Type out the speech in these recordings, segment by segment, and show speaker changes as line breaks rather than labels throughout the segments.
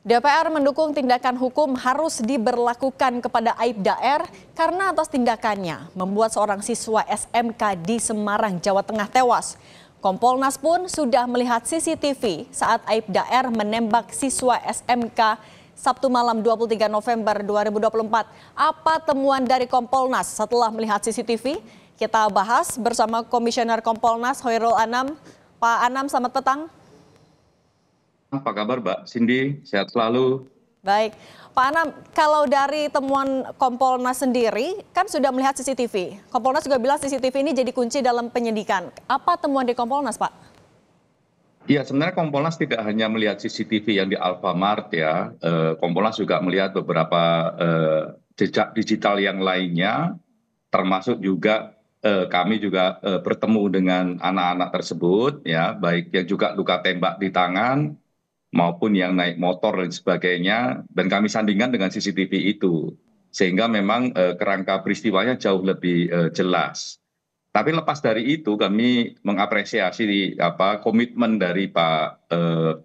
DPR mendukung tindakan hukum harus diberlakukan kepada Aibda R karena atas tindakannya membuat seorang siswa SMK di Semarang, Jawa Tengah tewas. Kompolnas pun sudah melihat CCTV saat Aibda R menembak siswa SMK Sabtu malam 23 November 2024. Apa temuan dari Kompolnas setelah melihat CCTV? Kita bahas bersama Komisioner Kompolnas Hoirul Anam. Pak Anam, selamat petang.
Apa kabar Mbak Cindy? Sehat selalu.
Baik, Pak Anam, kalau dari temuan Kompolnas sendiri kan sudah melihat CCTV. Kompolnas juga bilang CCTV ini jadi kunci dalam penyidikan. Apa temuan di Kompolnas, Pak?
Iya, sebenarnya Kompolnas tidak hanya melihat CCTV yang di Alfamart ya. Kompolnas juga melihat beberapa jejak digital yang lainnya, termasuk juga kami juga bertemu dengan anak-anak tersebut, ya, baik yang juga luka tembak di tangan maupun yang naik motor dan sebagainya, dan kami sandingkan dengan CCTV itu, sehingga memang kerangka peristiwanya jauh lebih jelas. Tapi lepas dari itu kami mengapresiasi komitmen dari Pak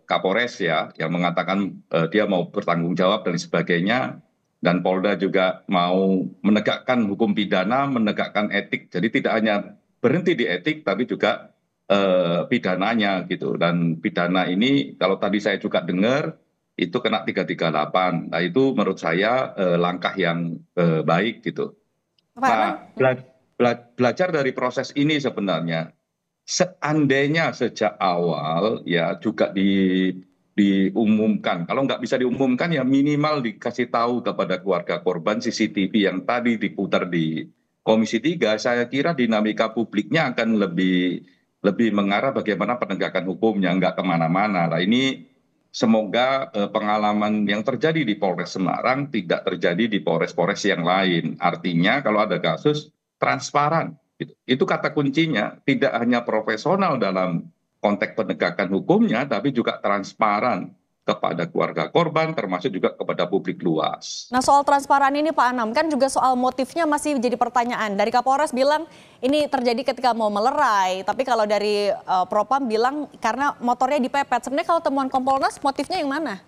Kapolres ya, yang mengatakan dia mau bertanggung jawab dan sebagainya, dan Polda juga mau menegakkan hukum pidana, menegakkan etik. Jadi tidak hanya berhenti di etik, tapi juga pidananya gitu. Dan pidana ini kalau tadi saya juga dengar itu kena 338. Nah itu menurut saya langkah yang baik gitu.
Pak Anam?
Nah, belajar dari proses ini sebenarnya, seandainya sejak awal ya juga diumumkan, kalau nggak bisa diumumkan ya minimal dikasih tahu kepada keluarga korban CCTV yang tadi diputar di Komisi 3, saya kira dinamika publiknya akan lebih mengarah bagaimana penegakan hukumnya, nggak kemana-mana. Nah ini semoga pengalaman yang terjadi di Polres Semarang tidak terjadi di Polres-Polres yang lain. Artinya kalau ada kasus transparan. Itu kata kuncinya, tidak hanya profesional dalam konteks penegakan hukumnya, tapi juga transparan kepada keluarga korban, termasuk juga kepada publik luas.
Nah, soal transparan ini Pak Anam, kan juga soal motifnya masih jadi pertanyaan. Dari Kapolres bilang ini terjadi ketika mau melerai, tapi kalau dari Propam bilang karena motornya dipepet. Sebenarnya kalau temuan Kompolnas motifnya yang mana?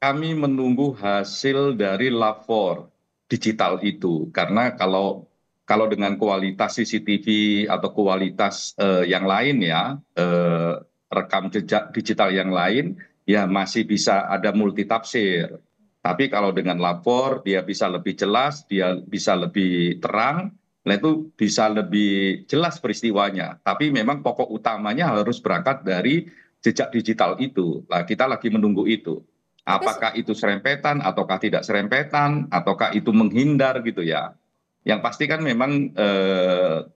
Kami menunggu hasil dari lapor digital itu, karena kalau dengan kualitas CCTV atau kualitas yang lain ya, rekam jejak digital yang lain ya masih bisa ada multitafsir. Tapi kalau dengan lapor dia bisa lebih jelas, dia bisa lebih terang, nah itu bisa lebih jelas peristiwanya. Tapi memang pokok utamanya harus berangkat dari jejak digital itu. Nah, kita lagi menunggu itu.
Tapi
Apakah itu serempetan ataukah tidak serempetan, ataukah itu menghindar gitu ya. Yang pasti kan memang 4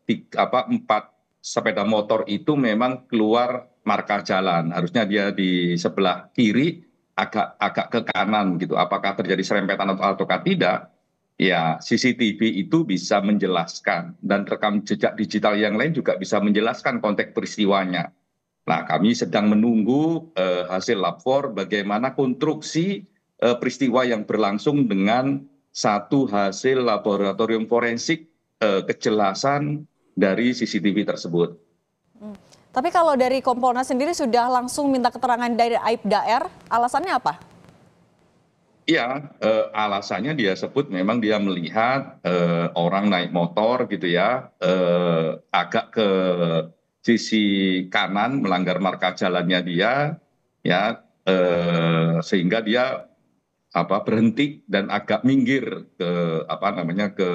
sepeda motor itu memang keluar marka jalan. Harusnya dia di sebelah kiri, agak ke kanan gitu. Apakah terjadi serempetan ataukah tidak? Ya, CCTV itu bisa menjelaskan, dan rekam jejak digital yang lain juga bisa menjelaskan konteks peristiwanya. Nah, kami sedang menunggu hasil lapor bagaimana konstruksi peristiwa yang berlangsung dengan satu hasil laboratorium forensik kejelasan dari CCTV tersebut.
Tapi kalau dari Kompolnas sendiri sudah langsung minta keterangan dari Aibda R, alasannya apa?
Iya, alasannya dia sebut memang dia melihat orang naik motor gitu ya, agak ke sisi kanan melanggar marka jalannya dia, ya, sehingga dia berhenti dan agak minggir ke ke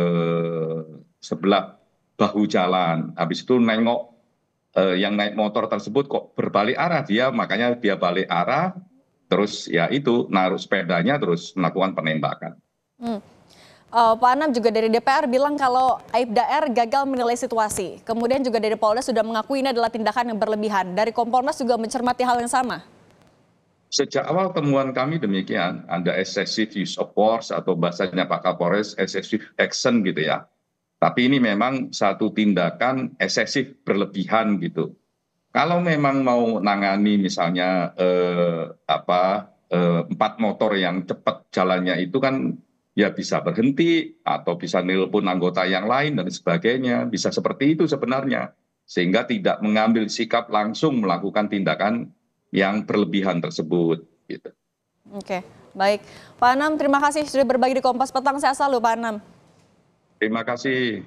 sebelah bahu jalan. Habis itu nengok yang naik motor tersebut kok berbalik arah, makanya dia balik arah, terus ya itu naruh sepedanya terus melakukan penembakan.
Hmm. Pak Anam juga dari DPR bilang kalau Aibda R gagal menilai situasi. Kemudian juga dari Polda sudah mengakui ini adalah tindakan yang berlebihan. Dari Kompolnas juga mencermati hal yang sama.
Sejak awal temuan kami demikian, ada excessive use of force atau bahasanya Pak Kapolres excessive action gitu ya. Tapi ini memang satu tindakan eksesif berlebihan gitu. Kalau memang mau nangani misalnya 4 motor yang cepat jalannya itu kan ya bisa berhenti atau bisa nelpon anggota yang lain dan sebagainya. Bisa seperti itu sebenarnya. Sehingga tidak mengambil sikap langsung melakukan tindakan yang berlebihan tersebut. Gitu.
Oke, baik. Pak Anam, terima kasih sudah berbagi di Kompas Petang. Sehat selalu, Pak Anam.
Terima kasih.